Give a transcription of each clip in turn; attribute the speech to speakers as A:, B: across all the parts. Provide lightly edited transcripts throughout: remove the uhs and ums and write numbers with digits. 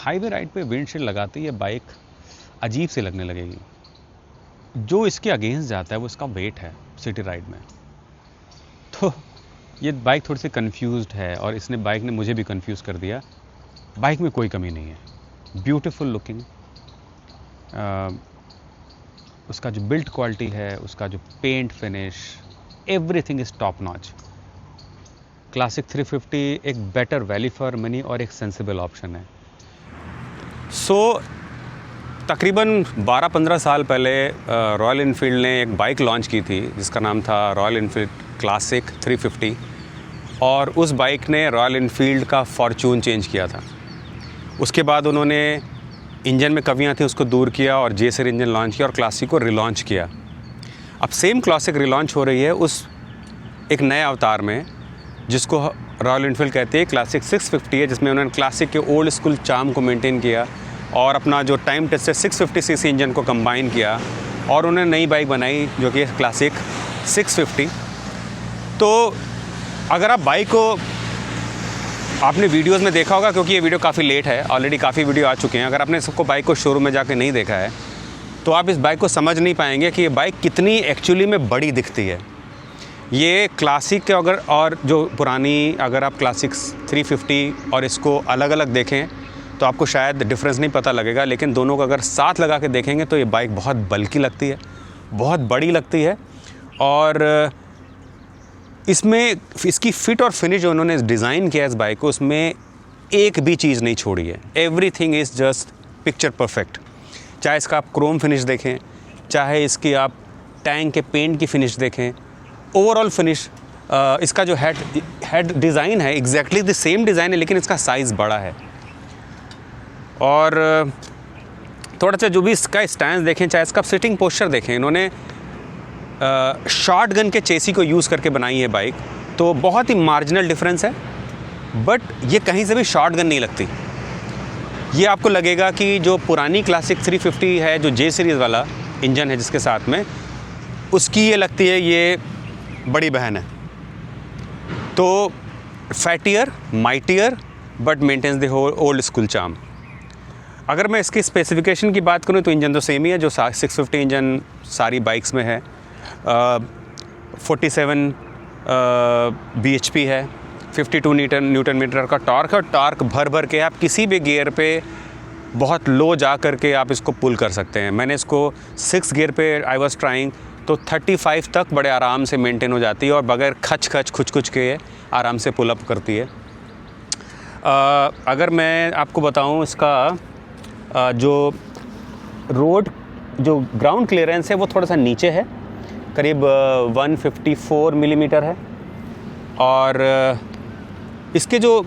A: Highway ride पे windshield लगाते ही ये बाइक अजीब सी लगने लगेगी। जो इसके अगेंस्ट जाता है वो इसका वेट है सिटी राइड में। तो ये बाइक थोड़ी सी कंफ्यूज्ड है और इसने बाइक ने मुझे भी कंफ्यूज कर दिया। बाइक में कोई कमी नहीं है, ब्यूटीफुल लुकिंग, उसका जो बिल्ड क्वालिटी है, उसका जो paint finish, everything is top notch. Classic 350 एक बेटर वैल्यू फॉर मनी और एक सेंसिबल ऑप्शन है। तकरीबन 12-15 साल पहले रॉयल इनफील्ड ने एक बाइक लॉन्च की थी जिसका नाम था रॉयल इनफील्ड क्लासिक 350, और उस बाइक ने रॉयल इनफील्ड का फॉर्चून चेंज किया था। उसके बाद उन्होंने इंजन में कमियां थी उसको दूर किया और जे-सीरीज इंजन लॉन्च किया और क्लासिक को रिलॉन्च किया। अब सेम क्लासिक रिलॉन्च हो रही है उस एक नए अवतार में जिसको रॉयल इनफील्ड कहती है क्लासिक 650 है, जिसमें उन्होंने क्लासिक के ओल्ड स्कूल चार्म को मेंटेन किया और अपना जो टाइम टेस्टेड 650 सीसी इंजन को कंबाइन किया और उन्होंने नई बाइक बनाई जो कि क्लासिक 650। तो अगर आप बाइक को आपने वीडियोस में देखा होगा, क्योंकि ये वीडियो काफ़ी लेट है, ऑलरेडी काफ़ी वीडियो आ चुके हैं, अगर आपने सबको बाइक को शोरूम में जाके नहीं देखा है तो आप इस बाइक को समझ नहीं पाएंगे कि ये बाइक कितनी एक्चुअली में बड़ी दिखती है। ये क्लासिक के अगर और जो पुरानी अगर आप क्लासिक 350 और इसको अलग अलग देखें तो आपको शायद डिफरेंस नहीं पता लगेगा, लेकिन दोनों को अगर साथ लगा के देखेंगे तो ये बाइक बहुत बल्की लगती है, बहुत बड़ी लगती है। और इसमें इसकी फ़िट और फिनिश जो उन्होंने डिज़ाइन किया इस बाइक को, उसमें एक भी चीज़ नहीं छोड़ी है। Everything is just picture perfect. चाहे इसका आप क्रोम फिनिश देखें, चाहे इसकी आप टैंक के पेंट की फिनिश देखें, ओवरऑल फिनिश, इसका जो हेड डिज़ाइन है एग्जैक्टली द सेम डिज़ाइन है, लेकिन इसका साइज़ बड़ा है। और थोड़ा सा जो भी इसका स्टैंड देखें, चाहे इसका सिटिंग पोस्चर देखें, इन्होंने शॉर्ट गन के चेसी को यूज़ करके बनाई है बाइक, तो बहुत ही मार्जिनल डिफरेंस है, बट ये कहीं से भी शॉर्ट गन नहीं लगती। ये आपको लगेगा कि जो पुरानी क्लासिक 350 है, जो जे सीरीज़ वाला इंजन है जिसके साथ में, उसकी ये लगती है ये बड़ी बहन है। तो fattier, mightier, but maintains the old school charm. अगर मैं इसकी स्पेसिफिकेशन की बात करूँ तो इंजन तो सेम ही है जो 650 इंजन सारी बाइक्स में है। 47 bhp है, 52 न्यूटन मीटर का टॉर्क है, और टॉर्क भर भर के आप किसी भी गियर पे बहुत लो जा करके आप इसको पुल कर सकते हैं। मैंने इसको 6 गियर पे आई वाज ट्राइंग तो 35 तक बड़े आराम से मेंटेन हो जाती है और बगैर खुच के आराम से पुल अप करती है। अगर मैं आपको बताऊं इसका जो रोड जो ग्राउंड क्लियरेंस है वो थोड़ा सा नीचे है, करीब 154 मिलीमीटर है, और इसके जो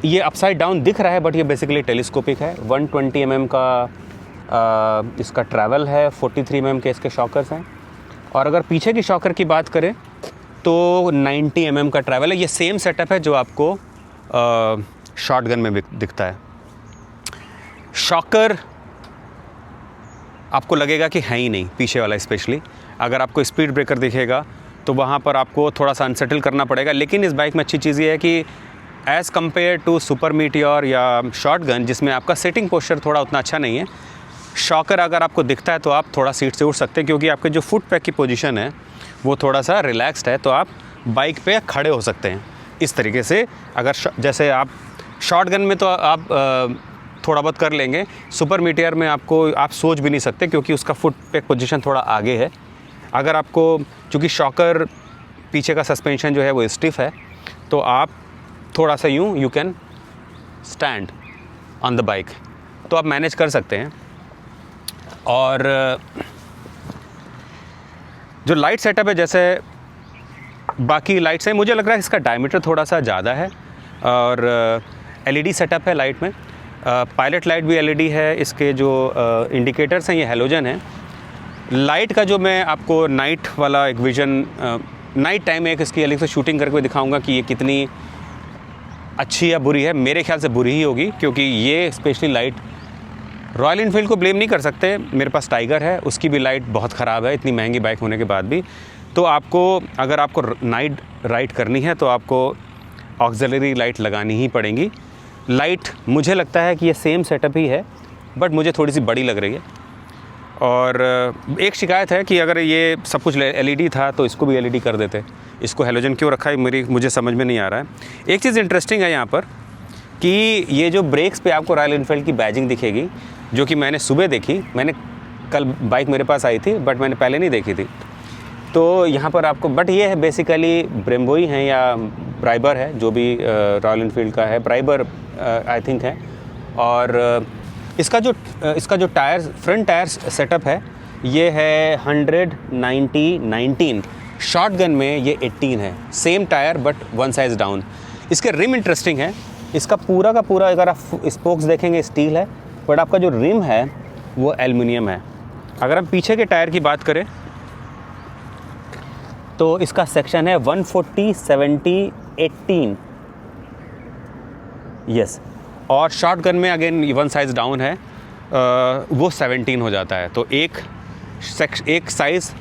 A: ये अपसाइड डाउन दिख रहा है बट ये बेसिकली टेलीस्कोपिक है। 120 mm का इसका ट्रैवल है, 43 mm के इसके शॉकर्स हैं, और अगर पीछे की शॉकर की बात करें तो 90 mm का ट्रैवल है। ये सेम सेटअप है जो आपको शॉटगन में दिखता है। शॉकर आपको लगेगा कि है ही नहीं, पीछे वाला स्पेशली। अगर आपको स्पीड ब्रेकर दिखेगा तो वहाँ पर आपको थोड़ा सा अनसेटल करना पड़ेगा, लेकिन इस बाइक में अच्छी चीज़ ये है कि as compare to super meteor या शॉटगन जिसमें आपका सिटिंग पोस्चर थोड़ा उतना अच्छा नहीं है, शॉकर अगर आपको दिखता है तो आप थोड़ा सीट से उठ सकते हैं, क्योंकि आपके जो फुट पैक की पोजीशन है वो थोड़ा सा रिलैक्स्ड है, तो आप बाइक पे खड़े हो सकते हैं इस तरीके से। अगर जैसे आप शॉटगन में तो आप थोड़ा बहुत कर लेंगे, सुपर मीटियर में आप सोच भी नहीं सकते क्योंकि उसका फुट पैक पोजीशन थोड़ा आगे है। अगर आपको, चूँकि शॉकर पीछे का सस्पेंशन जो है वो स्टिफ है, तो आप थोड़ा सा you can stand on the bike, तो आप मैनेज कर सकते हैं। और जो लाइट सेटअप है, जैसे बाकी लाइट्स हैं, मुझे लग रहा है इसका डायमीटर थोड़ा सा ज़्यादा है, और एलईडी सेटअप है लाइट में। पायलट लाइट भी एलईडी है, इसके जो इंडिकेटर्स हैं ये हैलोजन है। लाइट का जो मैं आपको नाइट वाला एक विज़न, नाइट टाइम एक इसकी अलग से शूटिंग करके दिखाऊंगा कि ये कितनी अच्छी या बुरी है। मेरे ख्याल से बुरी ही होगी, क्योंकि ये स्पेशली लाइट रॉयल इनफील्ड को ब्लेम नहीं कर सकते। मेरे पास टाइगर है, उसकी भी लाइट बहुत ख़राब है, इतनी महंगी बाइक होने के बाद भी। तो आपको, अगर आपको नाइट राइड करनी है तो आपको ऑक्सिलरी लाइट लगानी ही पड़ेंगी। लाइट मुझे लगता है कि ये सेम सेटअप ही है, बट मुझे थोड़ी सी बड़ी लग रही है। और एक शिकायत है कि अगर ये सब कुछ LED था तो इसको भी LED कर देते। इसको हेलोजन क्यों रखा है मुझे समझ में नहीं आ रहा है। एक चीज़ इंटरेस्टिंग है यहाँ पर कि ये जो ब्रेक्स पे आपको रॉयल एनफील्ड की बैजिंग दिखेगी, जो कि मैंने सुबह देखी। मैंने कल बाइक मेरे पास आई थी, बट मैंने पहले नहीं देखी थी। तो यहाँ पर आपको, बट ये है बेसिकली ब्रेम्बो ही है या ब्राइबर है, जो भी रॉयल एनफील्ड का है, ब्राइबर आई थिंक है। और इसका जो टायर, फ्रंट टायर सेटअप है, ये है 100, 90, 19। शॉटगन में ये 18 है, same tyre but one size down. इसके रिम इंटरेस्टिंग है। इसका पूरा का पूरा, अगर आप स्पोक्स देखेंगे स्टील है, बट आपका जो रिम है वो एल्युमिनियम है। अगर हम पीछे के टायर की बात करें तो इसका सेक्शन है 140, 70, 18 यस। और शॉटगन में अगेन वन साइज़ डाउन है, वो 17 हो जाता है। तो एक साइज़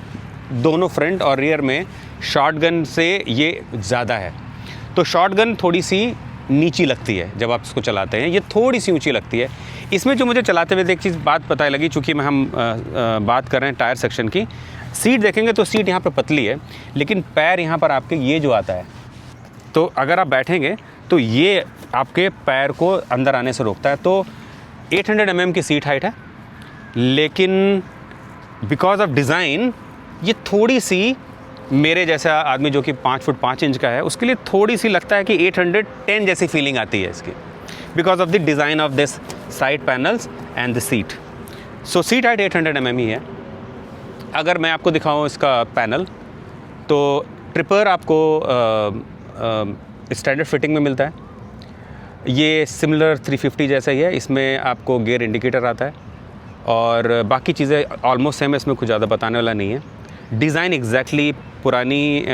A: दोनों फ्रंट और रियर में शॉटगन से ये ज़्यादा है। तो शॉटगन थोड़ी सी नीची लगती है जब आप इसको चलाते हैं, ये थोड़ी सी ऊंची लगती है। इसमें जो मुझे चलाते हुए एक चीज़ बात पता लगी, चूँकि हम बात कर रहे हैं टायर सेक्शन की। सीट देखेंगे तो सीट यहाँ पर पतली है, लेकिन पैर यहाँ पर आपके ये जो आता है, तो अगर आप बैठेंगे तो ये आपके पैर को अंदर आने से रोकता है। तो 800 mm की सीट हाइट है, लेकिन बिकॉज ऑफ डिज़ाइन ये थोड़ी सी, मेरे जैसा आदमी जो कि 5 फुट 5 इंच का है, उसके लिए थोड़ी सी लगता है कि 810 जैसी फीलिंग आती है इसकी, because of the design of this side panels and the seat. So seat height 800 mm ही है। अगर मैं आपको दिखाऊँ इसका पैनल, तो ट्रिपर आपको स्टैंडर्ड फिटिंग में मिलता है। ये सिमिलर 350 जैसा ही है। इसमें आपको गियर इंडिकेटर आता है और बाकी चीज़ें ऑलमोस्ट सेम है, इसमें कुछ ज़्यादा बताने वाला नहीं है। डिज़ाइन एग्जैक्टली पुरानी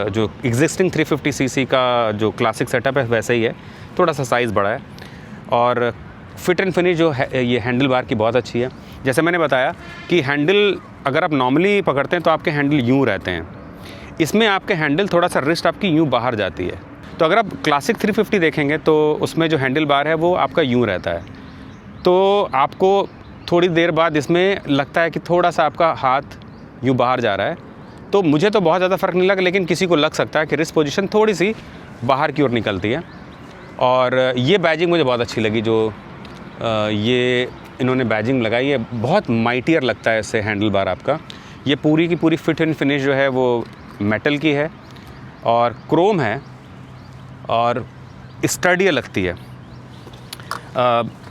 A: जो एग्जिस्टिंग 350 सीसी का जो क्लासिक सेटअप है वैसा ही है, थोड़ा सा साइज़ बड़ा है। और फिट एंड फिनिश जो है ये हैंडल बार की बहुत अच्छी है। जैसे मैंने बताया कि हैंडल अगर आप नॉर्मली पकड़ते हैं तो आपके हैंडल यूँ रहते हैं, इसमें आपके हैंडल थोड़ा सा रिस्ट आपकी यूँ बाहर जाती है। तो अगर आप क्लासिक 350 देखेंगे तो उसमें जो हैंडल बार है वो आपका यूँ रहता है। तो आपको थोड़ी देर बाद इसमें लगता है कि थोड़ा सा आपका हाथ यूँ बाहर जा रहा है। तो मुझे तो बहुत ज़्यादा फ़र्क नहीं लगा, लेकिन किसी को लग सकता है कि रिस्ट पोजीशन थोड़ी सी बाहर की ओर निकलती है। और ये बैजिंग मुझे बहुत अच्छी लगी, जो ये इन्होंने बैजिंग लगाई है, बहुत माइटियर लगता है इससे हैंडल बार आपका। ये पूरी की पूरी फिट एंड फिनिश जो है वो मेटल की है और क्रोम है और स्टर्डियर लगती है।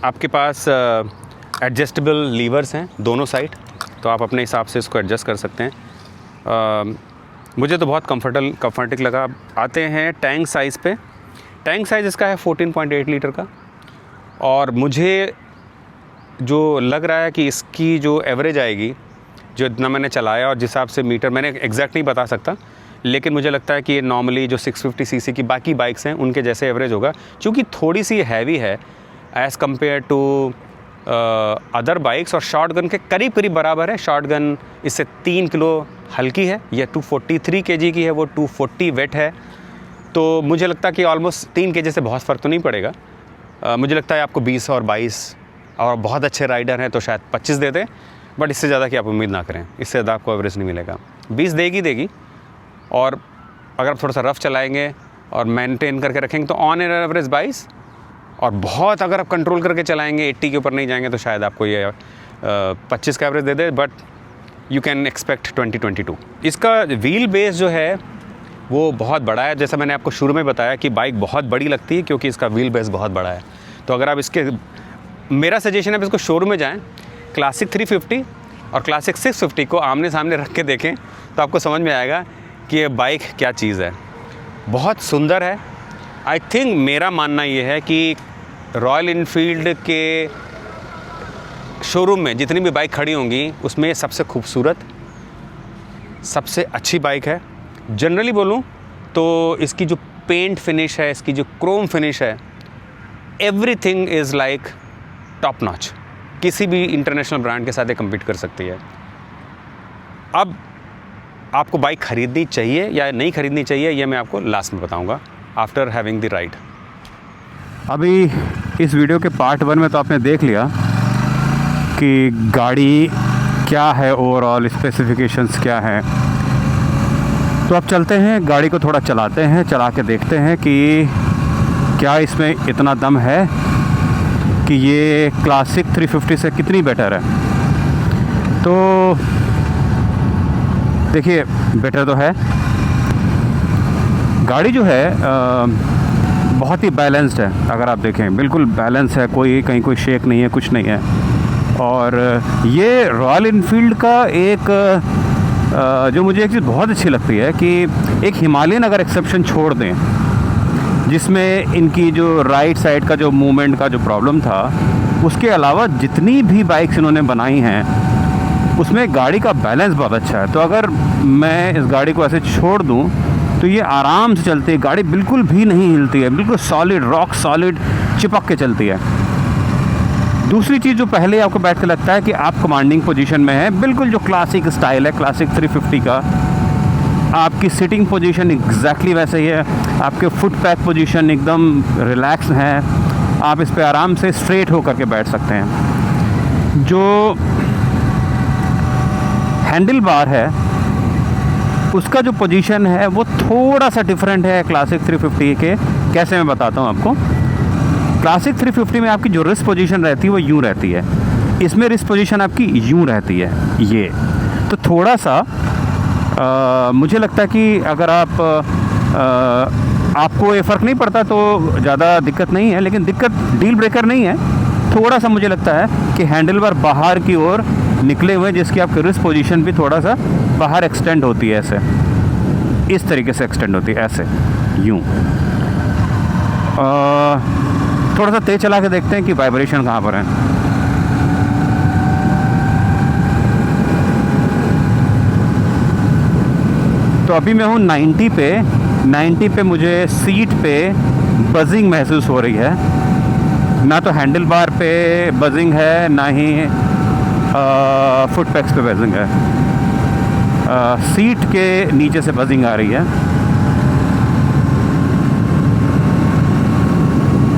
A: आपके पास एडजस्टेबल लीवर्स हैं दोनों साइड, तो आप अपने हिसाब से इसको एडजस्ट कर सकते हैं। मुझे तो बहुत कंफर्टेबल लगा। आते हैं टैंक साइज़ पे। टैंक साइज़ इसका है 14.8 लीटर का, और मुझे जो लग रहा है कि इसकी जो एवरेज आएगी, जो इतना मैंने चलाया और जिस हिसाब से मीटर मैंने एग्जैक्ट नहीं बता सकता, लेकिन मुझे लगता है कि ये नॉर्मली जो 650 सीसी की बाकी बाइक्स हैं उनके जैसे एवरेज होगा, क्योंकि थोड़ी सी हैवी है as compare to other bikes. और शॉटगन के करीब करीब बराबर है। शॉटगन इससे 3 किलो हल्की है, यह 243 kg की है, वो 240 वेट है। तो मुझे लगता है कि ऑलमोस्ट 3 kg से बहुत फ़र्क तो नहीं पड़ेगा। मुझे लगता है आपको 20 और 22, और बहुत अच्छे राइडर हैं तो शायद 25 दे दें, बट इससे ज़्यादा की आप उम्मीद ना करें, इससे ज़्यादा आपको एवरेज नहीं मिलेगा। 20 देगी। और अगर आप थोड़ा सा रफ़ चलाएंगे और मेंटेन करके रखेंगे तो ऑन एन एवरेज 22, और बहुत अगर आप कंट्रोल करके चलाएंगे 80 के ऊपर नहीं जाएंगे तो शायद आपको ये 25 का average they they, but you can expect 20-22। इसका व्हील बेस जो है वो बहुत बड़ा है। जैसा मैंने आपको शुरू में बताया कि बाइक बहुत बड़ी लगती है क्योंकि इसका व्हील बेस बहुत बड़ा है। तो अगर आप मेरा सजेशन है आप इसको शोरूम में जाएँ, क्लासिक 350 और क्लासिक 650 को आमने सामने रख के देखें तो आपको समझ में आएगा कि ये बाइक क्या चीज़ है। बहुत सुंदर है। आई थिंक मेरा मानना ये है कि रॉयल इनफील्ड के शोरूम में जितनी भी बाइक खड़ी होंगी उसमें सबसे खूबसूरत, सबसे अच्छी बाइक है। जनरली बोलूँ तो इसकी जो पेंट फिनिश है, इसकी जो क्रोम फिनिश है, everything is like top notch. किसी भी इंटरनेशनल ब्रांड के साथ ये कम्पीट कर सकती है। अब आपको बाइक ख़रीदनी चाहिए या नहीं ख़रीदनी चाहिए, ये मैं आपको लास्ट में बताऊंगा आफ्टर हैविंग द राइड।
B: अभी इस वीडियो के पार्ट 1 में तो आपने देख लिया कि गाड़ी क्या है, ओवरऑल स्पेसिफिकेशंस क्या हैं। तो अब चलते हैं, गाड़ी को थोड़ा चलाते हैं, चला के देखते हैं कि क्या इसमें इतना दम है कि ये क्लासिक 350 से कितनी बेटर है। तो देखिए, बेटर तो है, गाड़ी जो है बहुत ही बैलेंस्ड है। अगर आप देखें बिल्कुल बैलेंस है, कोई कहीं कोई शेक नहीं है, कुछ नहीं है। और ये रॉयल इनफील्ड का एक जो मुझे एक चीज़ बहुत अच्छी लगती है कि एक हिमालयन अगर एक्सेप्शन छोड़ दें, जिसमें इनकी जो राइट साइड का जो मूवमेंट का जो प्रॉब्लम था, उसके अलावा जितनी भी बाइक्स इन्होंने बनाई हैं उसमें गाड़ी का बैलेंस बहुत अच्छा है। तो अगर मैं इस गाड़ी को ऐसे छोड़ दूं तो ये आराम से चलती है, गाड़ी बिल्कुल भी नहीं हिलती है, बिल्कुल सॉलिड, रॉक सॉलिड चिपक के चलती है। दूसरी चीज़ जो पहले आपको बैठ के लगता है कि आप कमांडिंग पोजीशन में है, बिल्कुल जो क्लासिक स्टाइल है क्लासिक 350 का, आपकी सिटिंग पोजीशन एग्जैक्टली वैसे ही है, आपके फुट पैक पोजीशन एकदम रिलैक्स है, आप इस पे आराम से स्ट्रेट होकर के बैठ सकते हैं। जो हैंडल बार है उसका जो पोजीशन है वो थोड़ा सा डिफरेंट है क्लासिक 350 के। कैसे, मैं बताता हूँ आपको। क्लासिक 350 में आपकी जो रिस्ट पोजीशन रहती है वो यूँ रहती है, इसमें रिस्ट पोजीशन आपकी यूँ रहती है। ये तो थोड़ा सा मुझे लगता है कि अगर आपको ये फ़र्क नहीं पड़ता तो ज़्यादा दिक्कत नहीं है, लेकिन दिक्कत डील ब्रेकर नहीं है। थोड़ा सा मुझे लगता है कि हैंडल बार बाहर की ओर निकले हुए, जिसकी आपकी रिस्ट पोजीशन भी थोड़ा सा बाहर एक्सटेंड होती है, ऐसे इस तरीके से एक्सटेंड होती है, ऐसे यूँ। थोड़ा सा तेज़ चला के देखते हैं कि वाइब्रेशन कहाँ पर है। तो अभी मैं हूँ 90 पे मुझे सीट पे बजिंग महसूस हो रही है। ना तो हैंडल बार पे बजिंग है, ना ही फुट पैक्स पे बजिंग है। सीट के नीचे से बजिंग आ रही है।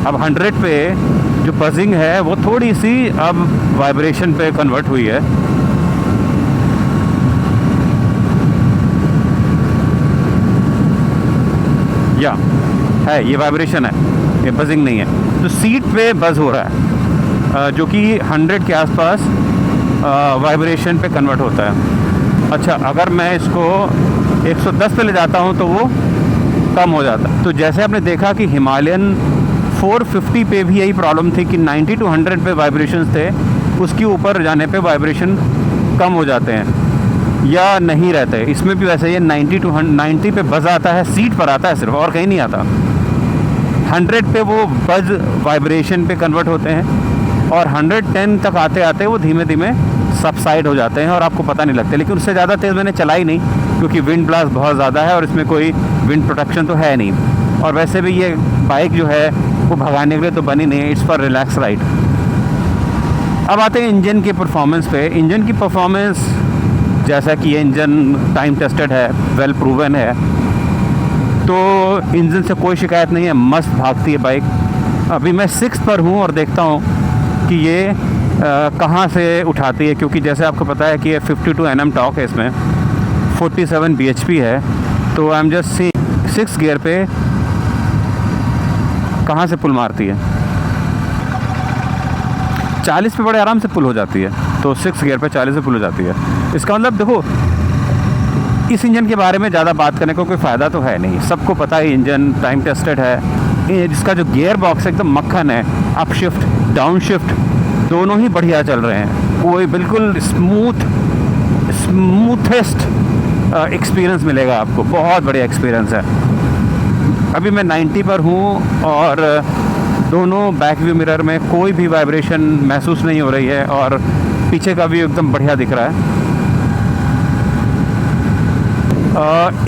B: अब 100 पे जो बजिंग है वो थोड़ी सी अब वाइब्रेशन पे कन्वर्ट हुई है। या है, ये वाइब्रेशन है, ये बजिंग नहीं है। तो सीट पे बज़ हो रहा है, जो कि 100 के आसपास वाइब्रेशन पे कन्वर्ट होता है। अच्छा, अगर मैं इसको 110 पे ले जाता हूँ तो वो कम हो जाता है। तो जैसे आपने देखा कि हिमालयन 450 पे भी यही प्रॉब्लम थी कि 90 to 100 पे वाइब्रेशंस थे, उसके ऊपर जाने पे वाइब्रेशन कम हो जाते हैं या नहीं रहते। इसमें भी वैसे ये 90 पे बज़ आता है, सीट पर आता है सिर्फ, और कहीं नहीं आता। 100 पे वो बज़ वाइब्रेशन पे कन्वर्ट होते हैं और 110 तक आते आते वो धीमे धीमे सबसाइड हो जाते हैं और आपको पता नहीं लगता। लेकिन उससे ज़्यादा तेज़ मैंने चलाई नहीं, क्योंकि विंड ब्लास्ट बहुत ज़्यादा है और इसमें कोई विंड प्रोटेक्शन तो है नहीं। और वैसे भी ये बाइक जो है वो भगाने के लिए तो बनी नहीं है, इट्स फॉर रिलैक्स राइड। अब आते हैं इंजन की परफॉर्मेंस पे। इंजन की परफॉर्मेंस, जैसा कि ये इंजन टाइम टेस्टेड है, वेल प्रूवन है, तो इंजन से कोई शिकायत नहीं है, मस्त भागती है बाइक। अभी मैं 6 पर हूँ और देखता हूँ कि ये कहाँ से उठाती है, क्योंकि जैसे आपको पता है कि ये 52 Nm टॉर्क है, इसमें 47 bhp है। तो I am just see 6 gear पे कहाँ से पुल मारती है। 40 पे बड़े आराम से पुल हो जाती है, तो 6 गियर पे 40 से पुल हो जाती है। इसका मतलब देखो, इस इंजन के बारे में ज़्यादा बात करने को कोई फ़ायदा तो है नहीं, सबको पता है इंजन टाइम टेस्टेड है। जिसका जो गियर बॉक्स है एकदम मक्खन है, अप शिफ्ट डाउन शिफ्ट दोनों ही बढ़िया चल रहे हैं। कोई बिल्कुल स्मूथेस्ट एक्सपीरियंस मिलेगा आपको, बहुत बढ़िया एक्सपीरियंस है। अभी मैं 90 पर हूँ और दोनों बैक व्यू मिरर में कोई भी वाइब्रेशन महसूस नहीं हो रही है और पीछे का व्यू एकदम बढ़िया दिख रहा है।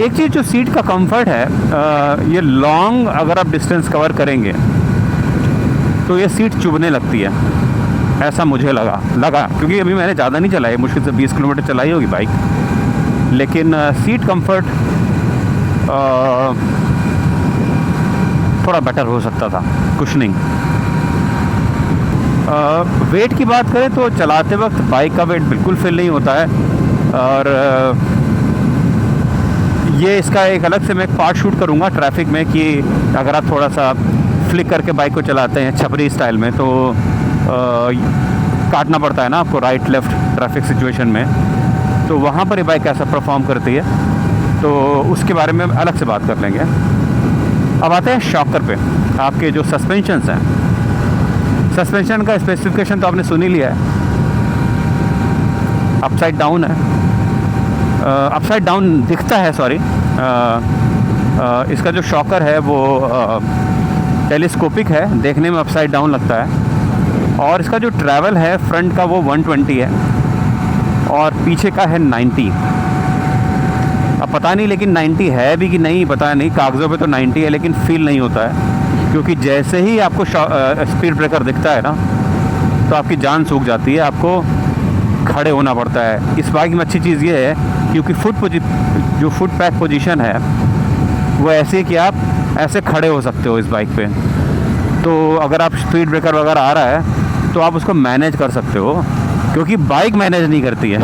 B: एक चीज़ जो सीट का कंफर्ट है, ये लॉन्ग अगर आप डिस्टेंस कवर करेंगे तो ये सीट चुभने लगती है, ऐसा मुझे लगा क्योंकि अभी मैंने ज़्यादा नहीं चलाई, मुश्किल से 20 किलोमीटर चलाई होगी बाइक, लेकिन सीट कंफर्ट थोड़ा बेटर हो सकता था कुशनिंग। वेट की बात करें तो चलाते वक्त बाइक का वेट बिल्कुल फील नहीं होता है। और ये इसका एक अलग से मैं एक पार्ट शूट करूँगा ट्रैफिक में कि अगर आप थोड़ा सा फ्लिक करके बाइक को चलाते हैं छपरी स्टाइल में तो काटना पड़ता है ना आपको राइट लेफ़्ट ट्रैफिक सिचुएशन में, तो वहाँ पर ये बाइक कैसा परफॉर्म करती है तो उसके बारे में अलग से बात कर लेंगे। अब आते हैं शॉकर पे। आपके जो सस्पेंशंस हैं, सस्पेंशन का स्पेसिफिकेशन तो आपने सुन ही लिया है, अपसाइड डाउन है, अपसाइड डाउन दिखता है, सॉरी। इसका जो शॉकर है वो टेलीस्कोपिक है, देखने में अपसाइड डाउन लगता है। और इसका जो ट्रैवल है फ्रंट का वो 120 है और पीछे का है 90। अब पता नहीं लेकिन 90 है भी कि नहीं पता नहीं, कागज़ों पे तो 90 है लेकिन फील नहीं होता है, क्योंकि जैसे ही आपको स्पीड ब्रेकर दिखता है ना तो आपकी जान सूख जाती है, आपको खड़े होना पड़ता है। इस बाइक में अच्छी चीज़ ये है क्योंकि जो फुट पैक पोजीशन है वो ऐसे है कि आप ऐसे खड़े हो सकते हो इस बाइक पे। तो अगर आप स्पीड ब्रेकर वगैरह आ रहा है तो आप उसको मैनेज कर सकते हो, क्योंकि बाइक मैनेज नहीं करती है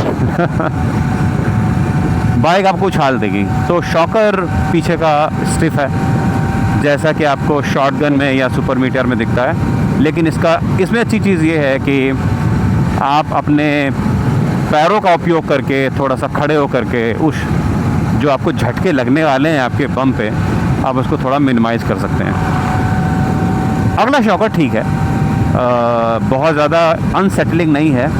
B: बाइक आपको उछाल देगी। तो शॉकर पीछे का स्टिफ है जैसा कि आपको शॉटगन में या सुपर मीटियर में दिखता है, लेकिन इसमें अच्छी चीज़ ये है कि आप अपने पैरों का उपयोग करके थोड़ा सा खड़े हो करके उस जो आपको झटके लगने वाले हैं आपके बम पे, आप उसको थोड़ा मिनिमाइज़ कर सकते हैं। अगला शॉकर ठीक है, बहुत ज़्यादा अनसेटलिंग नहीं है।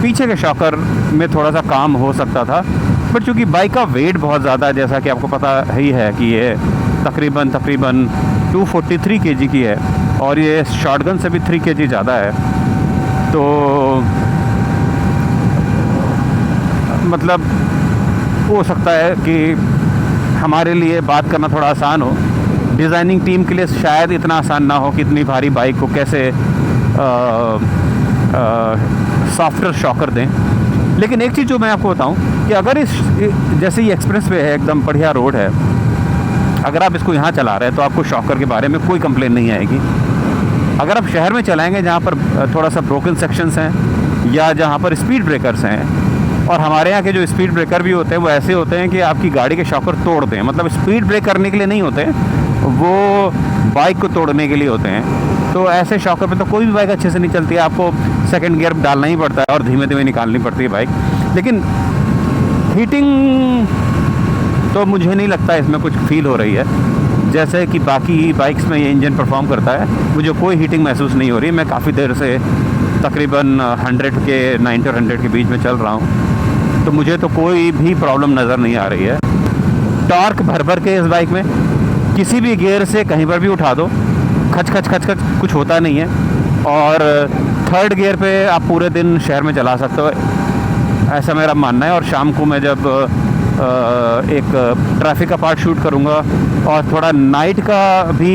B: पीछे के शॉकर में थोड़ा सा काम हो सकता था, बट चूँकि बाइक का वेट बहुत ज़्यादा है, जैसा कि आपको पता ही है कि ये तकरीबन 243 kg की है और ये शॉटगन से भी 3 kg ज़्यादा है, तो मतलब हो सकता है कि हमारे लिए बात करना थोड़ा आसान हो, डिज़ाइनिंग टीम के लिए शायद इतना आसान ना हो कि इतनी भारी बाइक को कैसे सॉफ्टवेयर शॉकर दें। लेकिन एक चीज़ जो मैं आपको बताऊं कि अगर जैसे ये एक्सप्रेस वे है, एकदम बढ़िया रोड है, अगर आप इसको यहाँ चला रहे हैं तो आपको शॉकर के बारे में कोई कंप्लेन नहीं आएगी। अगर आप शहर में चलाएंगे जहाँ पर थोड़ा सा ब्रोकन सेक्शंस हैं या जहाँ पर स्पीड ब्रेकर्स हैं, और हमारे यहाँ के जो स्पीड ब्रेकर भी होते हैं वो ऐसे होते हैं कि आपकी गाड़ी के शॉकर तोड़ दें, मतलब स्पीड ब्रेक करने के लिए नहीं होते, वो बाइक को तोड़ने के लिए होते हैं। तो ऐसे शॉकर पे तो कोई भी बाइक अच्छे से नहीं चलती है, आपको सेकंड गियर डालना ही पड़ता है और धीमे धीमे निकालनी पड़ती है बाइक। लेकिन हीटिंग तो मुझे नहीं लगता इसमें कुछ फील हो रही है, जैसे कि बाकी बाइक्स में ये इंजन परफॉर्म करता है, मुझे कोई हीटिंग महसूस नहीं हो रही। मैं काफ़ी देर से तकरीबन 90 और 100 के बीच में चल रहा हूँ, तो मुझे तो कोई भी प्रॉब्लम नज़र नहीं आ रही है। टॉर्क भर के इस बाइक में किसी भी गियर से कहीं पर भी उठा दो, खच खच खच खच कुछ होता नहीं है। और थर्ड गियर पे आप पूरे दिन शहर में चला सकते हो, ऐसा मेरा मानना है। और शाम को मैं जब एक ट्रैफिक का पार्ट शूट करूँगा और थोड़ा नाइट का भी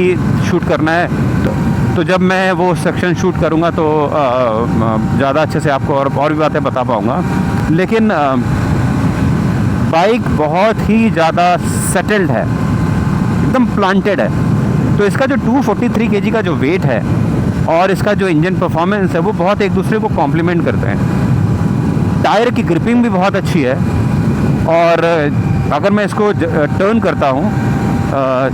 B: शूट करना है, तो जब मैं वो सेक्शन शूट करूँगा तो ज़्यादा अच्छे से आपको और भी बातें बता पाऊँगा। लेकिन बाइक बहुत ही ज़्यादा सेटल्ड है, एकदम प्लांटेड है। तो इसका जो 243 kg का जो वेट है और इसका जो इंजन परफॉर्मेंस है वो बहुत एक दूसरे को कॉम्प्लीमेंट करते हैं। टायर की ग्रिपिंग भी बहुत अच्छी है, और अगर मैं इसको टर्न करता हूँ,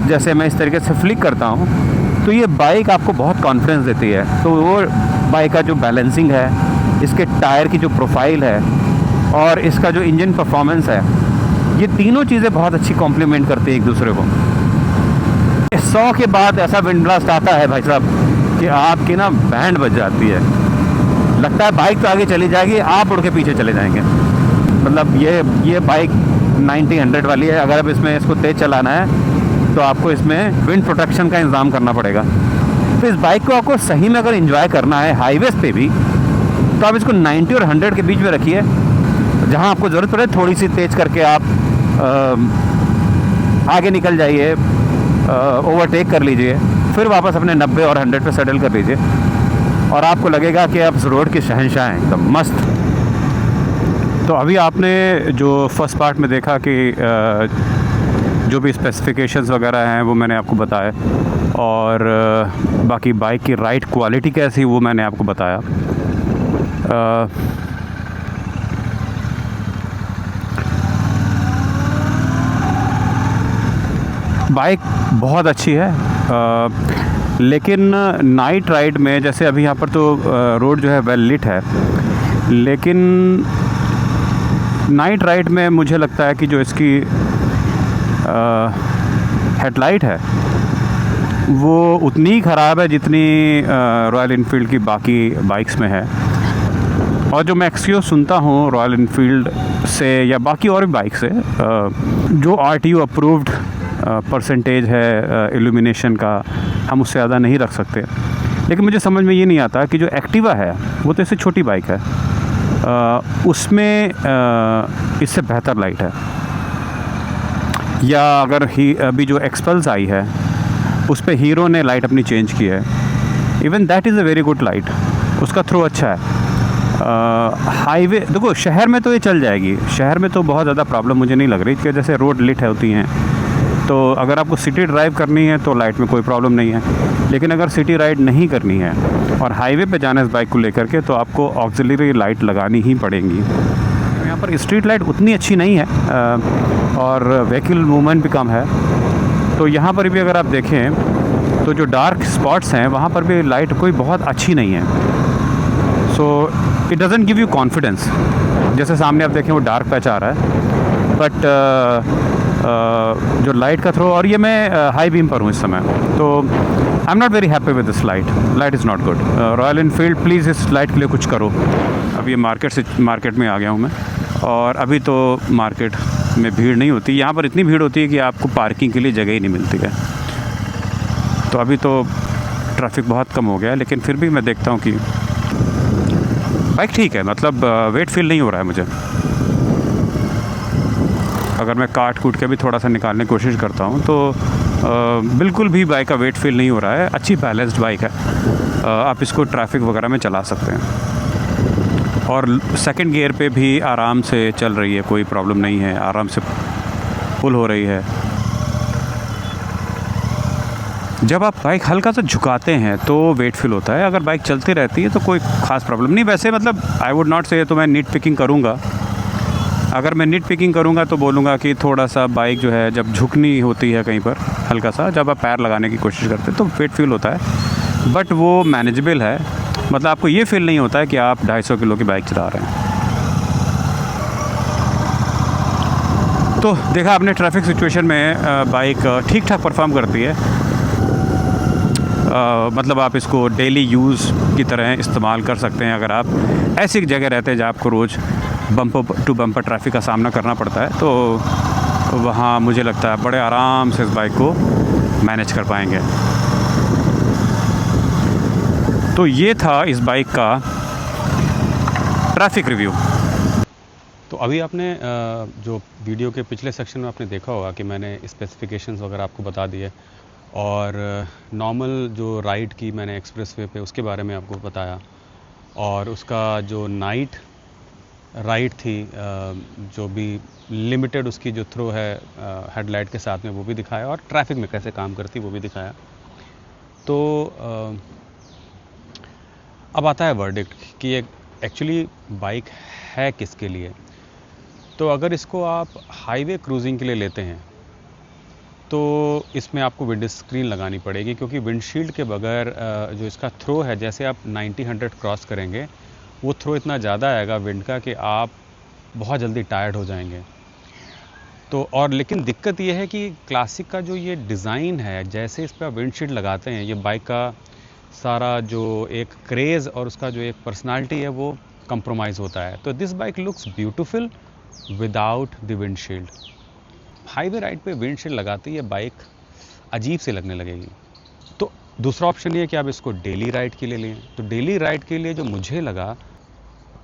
B: जैसे मैं इस तरीके से फ्लिक करता हूँ, तो ये बाइक आपको बहुत कॉन्फिडेंस देती है। तो वो बाइक का जो बैलेंसिंग है, इसके टायर की जो प्रोफाइल है और इसका जो इंजन परफॉर्मेंस है, ये तीनों चीज़ें बहुत अच्छी कॉम्प्लीमेंट करती हैं एक दूसरे को। 100 के बाद ऐसा विंड ब्लास्ट आता है भाई साहब कि आपकी ना बैंड बज जाती है, लगता है बाइक तो आगे चली जाएगी, आप उड़ के पीछे चले जाएंगे। मतलब ये बाइक 90-100 वाली है। अगर अब इसको तेज़ चलाना है तो आपको इसमें विंड प्रोटेक्शन का इंतज़ाम करना पड़ेगा। तो इस बाइक को आपको सही में अगर एंजॉय करना है हाईवेज़ पे भी, तो आप इसको 90 और 100 के बीच में रखिए। जहाँ आपको ज़रूरत पड़े थोड़ी सी तेज़ करके आप आगे निकल जाइए, ओवरटेक कर लीजिए, फिर वापस अपने 90 और 100 पे सेटल कर लीजिए, और आपको लगेगा कि आप रोड के शहंशाह हैं, एकदम मस्त। तो अभी आपने जो फर्स्ट पार्ट में देखा कि जो भी स्पेसिफिकेशंस वगैरह हैं वो मैंने आपको बताया, और बाकी बाइक की राइड क्वालिटी कैसी वो मैंने आपको बताया। बाइक बहुत अच्छी है, लेकिन नाइट राइड में, जैसे अभी यहाँ पर तो रोड जो है वेल लिट है, लेकिन नाइट राइड में मुझे लगता है कि जो इसकी हेडलाइट है वो उतनी ही ख़राब है जितनी रॉयल इनफील्ड की बाकी बाइक्स में है। और जो मैं एक्सक्यूज़ सुनता हूँ रॉयल इनफील्ड से या बाकी और भी बाइक से, जो RTO अप्रूव्ड परसेंटेज है इल्यूमिनेशन का, हम उससे ज़्यादा नहीं रख सकते। लेकिन मुझे समझ में ये नहीं आता कि जो एक्टिवा है वो तो इससे छोटी बाइक है, उसमें इससे बेहतर लाइट है। या अगर अभी जो एक्सपल्स आई है उस पर हीरो ने लाइट अपनी चेंज की है, even that is a very good light, उसका थ्रो अच्छा है। हाईवे देखो, शहर में तो ये चल जाएगी, शहर में तो बहुत ज़्यादा प्रॉब्लम मुझे नहीं लग रही, कि जैसे रोड लिट होती हैं, तो अगर आपको सिटी ड्राइव करनी है तो लाइट में कोई प्रॉब्लम नहीं है। लेकिन अगर सिटी राइड नहीं करनी है और हाईवे पे जाना है इस बाइक को लेकर के, तो आपको ऑक्सिलरी लाइट लगानी ही पड़ेंगी। यहाँ पर स्ट्रीट लाइट उतनी अच्छी नहीं है और व्हीकल मूवमेंट भी कम है, तो यहाँ पर भी अगर आप देखें तो जो डार्क स्पॉट्स हैं वहाँ पर भी लाइट कोई बहुत अच्छी नहीं है। So it doesn't give you confidence. जैसे सामने आप देखें वो डार्क पैच आ रहा है, बट जो लाइट का थ्रो, और ये मैं हाई बीम पर हूँ इस समय, तो I am not very happy with this light is not good. Royal Enfield please इस लाइट के लिए कुछ करो। अब ये मार्केट में आ गया हूँ मैं, और अभी तो मार्केट में भीड़ नहीं होती, यहाँ पर इतनी भीड़ होती है कि आपको पार्किंग के लिए जगह ही नहीं मिलती है। तो अभी तो ट्रैफिक बहुत कम हो गया है, लेकिन फिर भी मैं देखता हूँ कि बाइक ठीक है, मतलब वेट फील नहीं हो रहा है मुझे। अगर मैं काट कूट के भी थोड़ा सा निकालने की कोशिश करता हूँ तो बिल्कुल भी बाइक का वेट फील नहीं हो रहा है। अच्छी बैलेंस्ड बाइक है, आप इसको ट्रैफिक वगैरह में चला सकते हैं, और सेकंड गियर पे भी आराम से चल रही है, कोई प्रॉब्लम नहीं है, आराम से पुल हो रही है। जब आप बाइक हल्का सा झुकाते हैं तो वेट फील होता है, अगर बाइक चलती रहती है तो कोई ख़ास प्रॉब्लम नहीं। वैसे मतलब आई वुड नॉट से तो मैं नीट पिकिंग करूँगा, अगर मैं नीट पिकिंग करूँगा तो बोलूँगा कि थोड़ा सा बाइक जो है जब झुकनी होती है कहीं पर हल्का सा, जब आप पैर लगाने की कोशिश करते हैं तो वेट फील होता है, बट वो मैनेजेबल है। मतलब आपको ये फील नहीं होता है कि आप 250 किलो की बाइक चला रहे हैं। तो देखा आपने, ट्रैफिक सिचुएशन में बाइक ठीक ठाक परफॉर्म करती है। मतलब आप इसको डेली यूज़ की तरह इस्तेमाल कर सकते हैं। अगर आप ऐसी जगह रहते हैं जहाँ आपको रोज़ बम्पर टू बम्पर ट्रैफिक का सामना करना पड़ता है, तो वहाँ मुझे लगता है बड़े आराम से इस बाइक को मैनेज कर पाएंगे। तो ये था इस बाइक का ट्रैफिक रिव्यू।
A: तो अभी आपने जो वीडियो के पिछले सेक्शन में आपने देखा होगा कि मैंने स्पेसिफिकेशंस वगैरह आपको बता दिए, और नॉर्मल जो राइड की मैंने एक्सप्रेसवे पे उसके बारे में आपको बताया, और उसका जो नाइट राइड थी जो भी लिमिटेड उसकी जो थ्रो है हेडलाइट के साथ में वो भी दिखाया, और ट्रैफिक में कैसे काम करती वो भी दिखाया। तो अब आता है वर्डिक्ट कि एक्चुअली बाइक है किसके लिए। तो अगर इसको आप हाईवे क्रूजिंग के लिए लेते हैं तो इसमें आपको विंड स्क्रीन लगानी पड़ेगी, क्योंकि विंडशील्ड के बगैर जो इसका थ्रो है, जैसे आप 90-100 क्रॉस करेंगे वो थ्रो इतना ज़्यादा आएगा विंड का कि आप बहुत जल्दी टायर्ड हो जाएंगे। तो और लेकिन दिक्कत ये है कि क्लासिक का जो ये डिज़ाइन है, जैसे इस पर आप विंडशील्ड लगाते हैं, ये बाइक का सारा जो एक क्रेज़ और उसका जो एक पर्सनालिटी है वो कंप्रोमाइज़ होता है। तो this bike looks beautiful without the windshield. Highway ride पे विंडशील्ड लगाते ही ये बाइक अजीब से लगने लगेगी। तो दूसरा ऑप्शन ये है कि आप इसको डेली राइड के लिए लें। तो डेली राइड के लिए जो मुझे लगा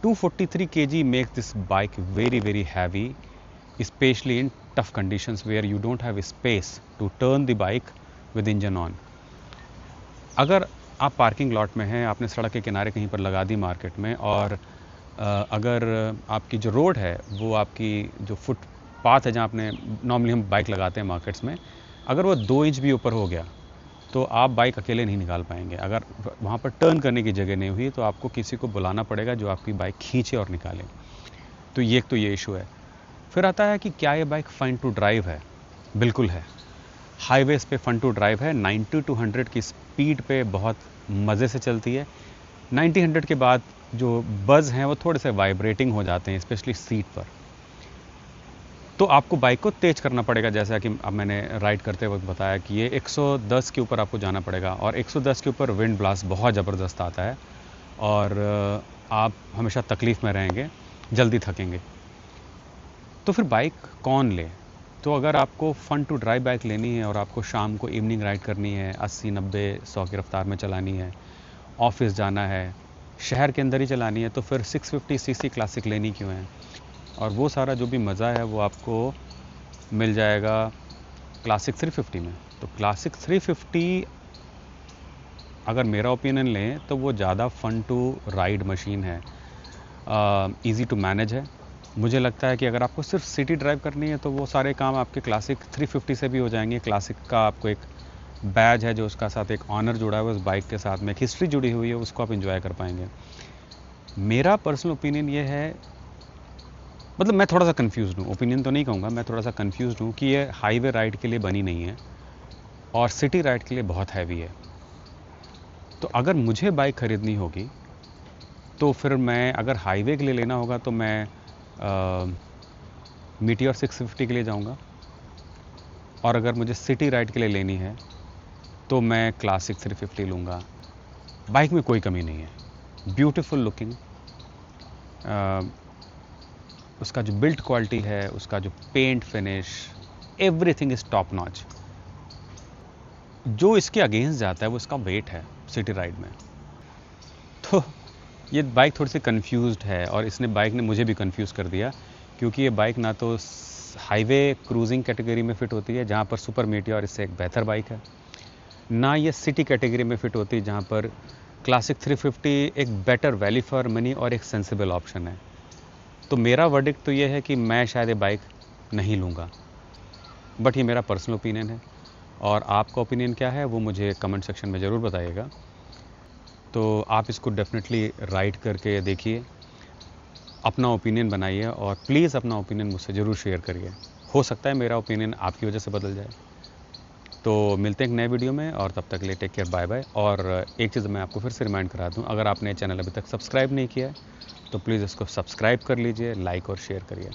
A: 243 kg makes this bike very very heavy, specially in tough conditions where you don't have space to turn the bike with engine on. अगर आप पार्किंग लॉट में हैं, आपने सड़क के किनारे कहीं पर लगा दी मार्केट में, और अगर आपकी जो रोड है वो आपकी जो पाथ है जहाँ अपने नॉर्मली हम बाइक लगाते हैं मार्केट्स में, अगर वो 2 इंच भी ऊपर हो गया तो आप बाइक अकेले नहीं निकाल पाएंगे। अगर वहाँ पर टर्न करने की जगह नहीं हुई तो आपको किसी को बुलाना पड़ेगा जो आपकी बाइक खींचे और निकाले। तो ये इशू है। फिर आता है कि क्या ये बाइक फन टू ड्राइव है? बिल्कुल है। हाईवेज़ पे फन टू ड्राइव है। 90 to 100 की स्पीड पे बहुत मज़े से चलती है। 90-100 के बाद जो बज़ हैं वो थोड़े से वाइब्रेटिंग हो जाते हैं, स्पेशली सीट पर। तो आपको बाइक को तेज़ करना पड़ेगा, जैसा कि अब मैंने राइड करते वक्त बताया कि ये 110 के ऊपर आपको जाना पड़ेगा, और 110 के ऊपर विंड ब्लास्ट बहुत ज़बरदस्त आता है और आप हमेशा तकलीफ़ में रहेंगे, जल्दी थकेंगे। तो फिर बाइक कौन ले? तो अगर आपको फ़न टू ड्राइव बाइक लेनी है और आपको शाम को इवनिंग राइड करनी है, 80, 90, 100 की रफ्तार में चलानी है, ऑफिस जाना है, शहर के अंदर ही चलानी है, तो फिर 650 सीसी क्लासिक लेनी क्यों है? और वो सारा जो भी मज़ा है वो आपको मिल जाएगा क्लासिक 350 में। तो क्लासिक 350 अगर मेरा ओपिनियन लें तो वो ज़्यादा फ़न टू राइड मशीन है, इजी टू मैनेज है। मुझे लगता है कि अगर आपको सिर्फ सिटी ड्राइव करनी है तो वो सारे काम आपके क्लासिक 350 से भी हो जाएंगे। क्लासिक का आपको एक बैज है जो उसका साथ एक ऑनर जुड़ा हुआ है, उस बाइक के साथ में एक हिस्ट्री जुड़ी हुई है, उसको आप इंजॉय कर पाएंगे। मेरा पर्सनल ओपिनियन ये है, मतलब मैं थोड़ा सा कंफ्यूज हूँ, ओपिनियन तो नहीं कहूँगा, मैं थोड़ा सा कंफ्यूज हूँ कि ये हाईवे राइड के लिए बनी नहीं है और सिटी राइड के लिए बहुत हैवी है। तो अगर मुझे बाइक ख़रीदनी होगी तो फिर मैं, अगर हाईवे के लिए लेना होगा तो मैं मीटियोर 650 के लिए जाऊँगा, और अगर मुझे सिटी राइड के लिए लेनी है तो मैं क्लासिक 350 लूँगा। बाइक में कोई कमी नहीं है, ब्यूटीफुल लुकिंग, उसका जो बिल्ट क्वालिटी है, उसका जो paint finish, everything is top notch. जो इसके अगेंस्ट जाता है वो इसका वेट है सिटी राइड में। तो ये बाइक थोड़ी सी कंफ्यूज्ड है, और इसने बाइक ने मुझे भी कंफ्यूज कर दिया, क्योंकि ये बाइक ना तो हाईवे क्रूजिंग कैटेगरी में फ़िट होती है जहाँ पर सुपर मीटियोर इससे एक बेहतर बाइक है, ना ये सिटी कैटेगरी में फ़िट होती है जहाँ पर क्लासिक 350 एक बेटर वैल्यू फॉर मनी और एक सेंसिबल ऑप्शन है। तो मेरा वर्डिक्ट तो ये है कि मैं शायद ये बाइक नहीं लूँगा, बट ये मेरा पर्सनल ओपिनियन है। और आपका ओपिनियन क्या है वो मुझे कमेंट सेक्शन में ज़रूर बताइएगा। तो आप इसको डेफिनेटली राइड करके देखिए, अपना ओपिनियन बनाइए, और प्लीज़ अपना ओपिनियन मुझसे ज़रूर शेयर करिए। हो सकता है मेरा ओपिनियन आपकी वजह से बदल जाए। तो मिलते हैं एक नए वीडियो में, और तब तक के लिए टेक केयर, बाय बाय। और एक चीज़ मैं आपको फिर से रिमाइंड करा दूँ, अगर आपने चैनल अभी तक सब्सक्राइब नहीं किया है तो प्लीज़ इसको सब्सक्राइब कर लीजिए, लाइक और शेयर करिए।